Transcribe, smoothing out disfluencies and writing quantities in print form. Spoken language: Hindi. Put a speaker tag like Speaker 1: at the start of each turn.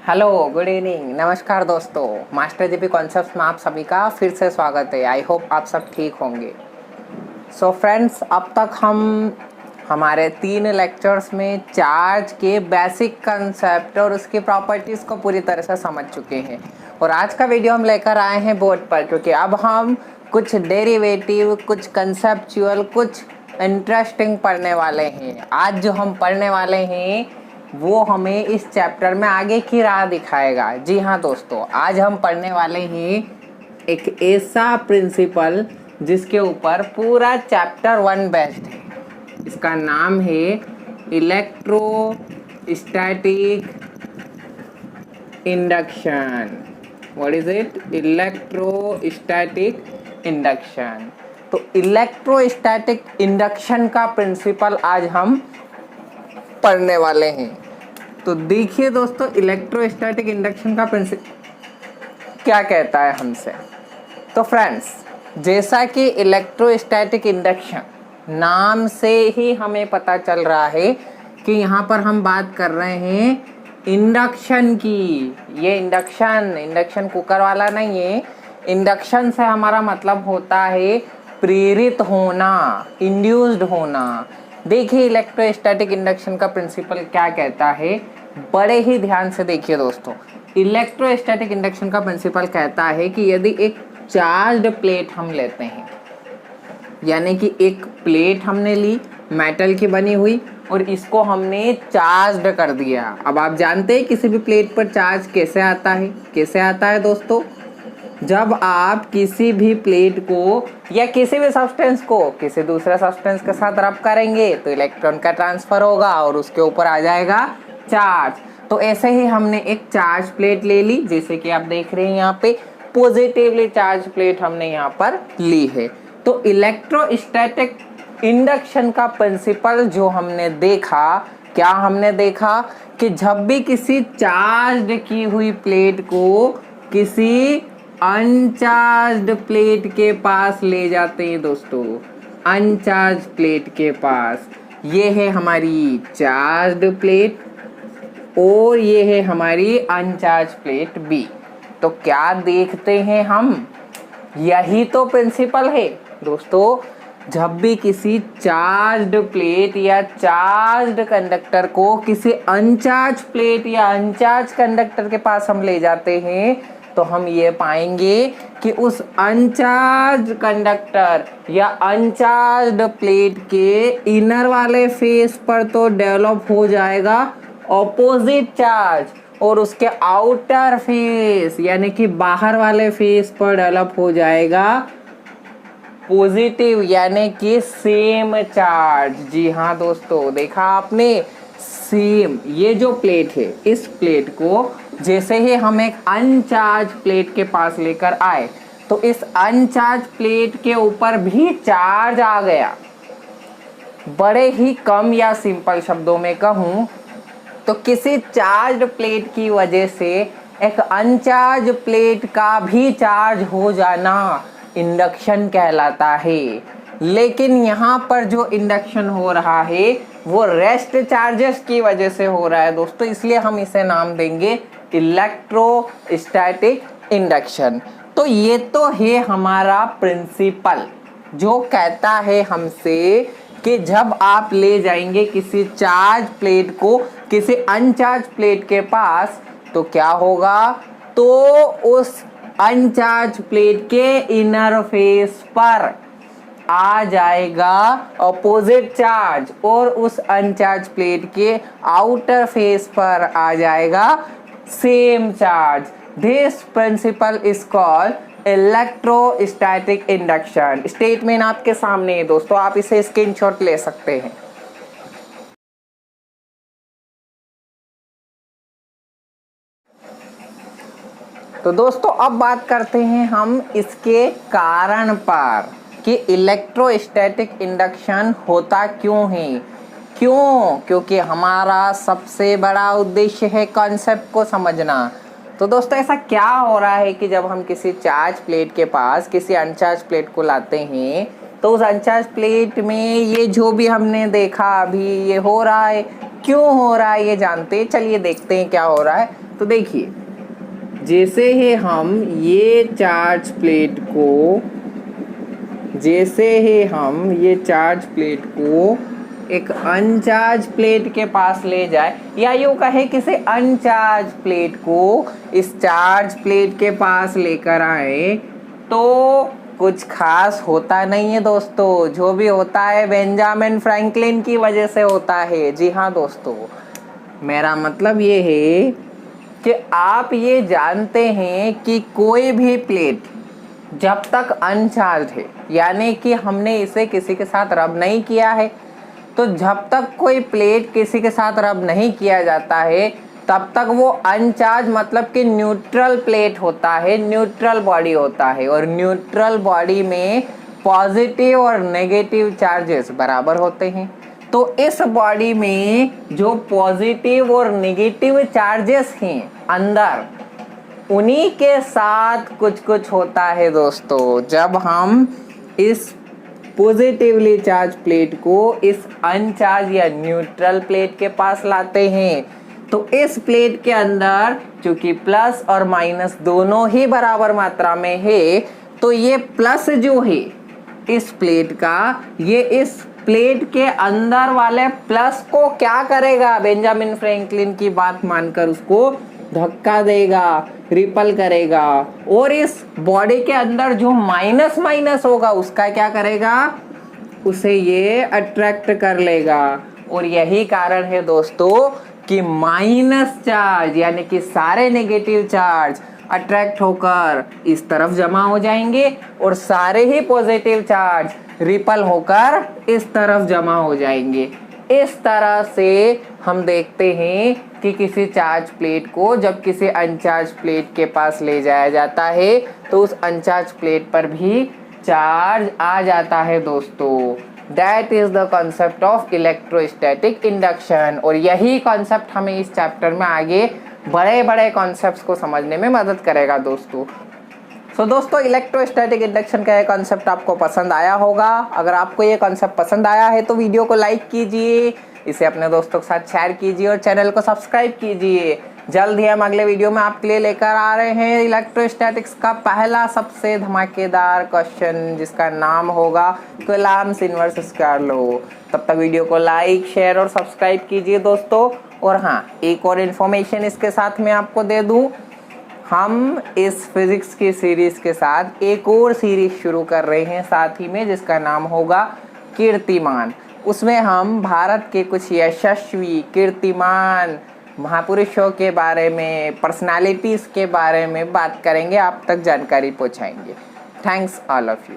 Speaker 1: हेलो, गुड इवनिंग, नमस्कार दोस्तों। मास्टर जीपी कॉन्सेप्ट्स में आप सभी का फिर से स्वागत है। आई होप आप सब ठीक होंगे। सो फ्रेंड्स, अब तक हम हमारे 3 लेक्चर्स में चार्ज के बेसिक कंसेप्ट और उसकी प्रॉपर्टीज़ को पूरी तरह से समझ चुके हैं। और आज का वीडियो हम लेकर आए हैं बोर्ड पर, क्योंकि अब हम कुछ डेरिवेटिव, कुछ कंसेप्चुअल, कुछ इंटरेस्टिंग पढ़ने वाले हैं। आज जो हम पढ़ने वाले हैं वो हमें इस चैप्टर में आगे की राह दिखाएगा। जी हाँ दोस्तों, आज हम पढ़ने वाले हैं एक ऐसा प्रिंसिपल जिसके ऊपर पूरा चैप्टर 1 बेस्ड है। इसका नाम है electrostatic induction. What is it? Electrostatic induction. तो इलेक्ट्रोस्टैटिक इंडक्शन का प्रिंसिपल आज हम पढ़ने वाले हैं। तो देखिए दोस्तों, इलेक्ट्रोस्टैटिक इंडक्शन का प्रिंसिपल क्या कहता है हमसे। तो फ्रेंड्स, जैसा कि इलेक्ट्रोस्टैटिक इंडक्शन नाम से ही हमें पता चल रहा है कि यहाँ पर हम बात कर रहे हैं इंडक्शन की। ये इंडक्शन कुकर वाला नहीं है। इंडक्शन से हमारा मतलब होता है प्रेरित होना, इंड्यूस्ड होना। देखिए इलेक्ट्रोस्टैटिक इंडक्शन का प्रिंसिपल क्या कहता है, बड़े ही ध्यान से देखिए दोस्तों। इलेक्ट्रोस्टैटिक इंडक्शन का प्रिंसिपल कहता है कि यदि एक चार्ज्ड प्लेट हम लेते हैं, यानी कि एक प्लेट हमने ली मेटल की बनी हुई और इसको हमने चार्ज्ड कर दिया। अब आप जानते हैं किसी भी प्लेट पर चार्ज कैसे आता है? कैसे आता है दोस्तों? जब आप किसी भी प्लेट को या किसी भी सब्सटेंस को किसी दूसरे सब्सटेंस के साथ रब करेंगे तो इलेक्ट्रॉन का ट्रांसफर होगा और उसके ऊपर आ जाएगा चार्ज। तो ऐसे ही हमने एक चार्ज प्लेट ले ली, जैसे कि आप देख रहे हैं यहाँ पे पॉजिटिवली चार्ज प्लेट हमने यहाँ पर ली है। तो इलेक्ट्रोस्टैटिक इंडक्शन का प्रिंसिपल जो हमने देखा, क्या हमने देखा कि जब भी किसी चार्ज की हुई प्लेट को किसी अनचार्ज्ड प्लेट के पास ले जाते हैं दोस्तों, अनचार्ज प्लेट के पास, ये है हमारी चार्ज्ड प्लेट और ये है हमारी अनचार्ज प्लेट बी। तो क्या देखते हैं हम? यही तो प्रिंसिपल है दोस्तों। जब भी किसी चार्ज्ड प्लेट या चार्ज्ड कंडक्टर को किसी अनचार्ज प्लेट या अनचार्ज कंडक्टर के पास हम ले जाते हैं तो हम ये पाएंगे कि उस अनचार्ज कंडक्टर या अनचार्ज प्लेट के इनर वाले फेस पर तो डेवलप हो जाएगा ऑपोजिट चार्ज और उसके आउटर फेस यानी कि बाहर वाले फेस पर डेवलप हो जाएगा पॉजिटिव यानी कि सेम चार्ज। जी हाँ दोस्तों, देखा आपने, सेम। ये जो प्लेट है, इस प्लेट को जैसे ही हम एक अनचार्ज प्लेट के पास लेकर आए तो इस अनचार्ज प्लेट के ऊपर भी चार्ज आ गया। बड़े ही कम या सिंपल शब्दों में कहूं तो किसी चार्ज प्लेट की वजह से एक अनचार्ज प्लेट का भी चार्ज हो जाना इंडक्शन कहलाता है। लेकिन यहाँ पर जो इंडक्शन हो रहा है वो रेस्ट चार्जेस की वजह से हो रहा है दोस्तों, इसलिए हम इसे नाम देंगे इलेक्ट्रोस्टैटिक इंडक्शन। तो ये तो है हमारा प्रिंसिपल जो कहता है हमसे कि जब आप ले जाएंगे किसी चार्ज प्लेट को किसी अनचार्ज प्लेट के पास तो क्या होगा, तो उस अनचार्ज प्लेट के इनर फेस पर आ जाएगा अपोजिट चार्ज और उस अनचार्ज प्लेट के आउटर फेस पर आ जाएगा same charge. This principle is called electrostatic induction. Statement आपके सामने है दोस्तों, आप इसे स्क्रीनशॉट ले सकते हैं। तो दोस्तों अब बात करते हैं हम इसके कारण पर कि इलेक्ट्रोस्टैटिक इंडक्शन होता क्यों है। क्यों? क्योंकि हमारा सबसे बड़ा उद्देश्य है कॉन्सेप्ट को समझना। तो दोस्तों ऐसा क्या हो रहा है कि जब हम किसी चार्ज प्लेट के पास किसी अनचार्ज प्लेट को लाते हैं तो उस अनचार्ज प्लेट में ये जो भी हमने देखा अभी ये हो रहा है। क्यों हो रहा है ये जानते हैं, चलिए देखते हैं क्या हो रहा है। तो देखिए, जैसे ही हम ये चार्ज प्लेट को एक अनचार्ज प्लेट के पास ले जाए, या यूँ कहे किसी अनचार्ज प्लेट को इस चार्ज प्लेट के पास लेकर आए, तो कुछ खास होता नहीं है दोस्तों। जो भी होता है बेंजामिन फ्रैंकलिन की वजह से होता है। जी हाँ दोस्तों, मेरा मतलब ये है कि आप ये जानते हैं कि कोई भी प्लेट जब तक अनचार्ज है, यानी कि हमने इसे किसी के साथ रब नहीं किया है, तो जब तक कोई प्लेट किसी के साथ रब नहीं किया जाता है तब तक वो अनचार्ज मतलब कि न्यूट्रल प्लेट होता है, न्यूट्रल बॉडी होता है। और न्यूट्रल बॉडी में पॉजिटिव और नेगेटिव चार्जेस बराबर होते हैं। तो इस बॉडी में जो पॉजिटिव और नेगेटिव चार्जेस हैं अंदर, उन्हीं के साथ कुछ कुछ होता है दोस्तों। जब हम इस पॉजिटिवली चार्ज प्लेट को इस अनचार्ज या न्यूट्रल प्लेट के पास लाते हैं, तो इस प्लेट के अंदर चूंकि प्लस और माइनस दोनों ही बराबर मात्रा में है, तो ये प्लस जो है इस प्लेट का, ये इस प्लेट के अंदर वाले प्लस को क्या करेगा, बेंजामिन फ्रैंकलिन की बात मानकर उसको धक्का देगा, रिपल करेगा। और इस बॉडी के अंदर जो माइनस माइनस होगा उसका क्या करेगा, उसे ये अट्रैक्ट कर लेगा। और यही कारण है दोस्तों कि माइनस चार्ज यानी कि सारे नेगेटिव चार्ज अट्रैक्ट होकर इस तरफ जमा हो जाएंगे और सारे ही पॉजिटिव चार्ज रिपल होकर इस तरफ जमा हो जाएंगे। इस तरह से हम देखते हैं कि किसी चार्ज प्लेट को जब किसी अनचार्ज प्लेट के पास ले जाया जाता है तो उस अनचार्ज प्लेट पर भी चार्ज आ जाता है दोस्तों। That is the concept of electrostatic induction. और यही कॉन्सेप्ट हमें इस चैप्टर में आगे बड़े बड़े कॉन्सेप्ट्स को समझने में मदद करेगा दोस्तों। दोस्तों, इलेक्ट्रोस्टैटिक इंडक्शन का ये कॉन्सेप्ट आपको पसंद आया होगा। अगर आपको ये कॉन्सेप्ट पसंद आया है तो वीडियो को लाइक कीजिए, इसे अपने दोस्तों के साथ शेयर कीजिए और चैनल को सब्सक्राइब कीजिए। जल्द ही हम अगले वीडियो में आपके लिए लेकर आ रहे हैं इलेक्ट्रोस्टैटिक्स का पहला सबसे धमाकेदार क्वेश्चन, जिसका नाम होगा कूलम्ब्स इनवर्स स्क्वायर लॉ। तब तक वीडियो को लाइक, शेयर और सब्सक्राइब कीजिए दोस्तों। और हाँ, एक और इन्फॉर्मेशन इसके साथ मैं आपको दे दूँ, हम इस फिजिक्स की सीरीज के साथ एक और सीरीज शुरू कर रहे हैं साथ ही में, जिसका नाम होगा कीर्तिमान। उसमें हम भारत के कुछ यशस्वी कीर्तिमान महापुरुषों के बारे में, पर्सनालिटीज़ के बारे में बात करेंगे, आप तक जानकारी पहुंचाएंगे। Thanks all of you.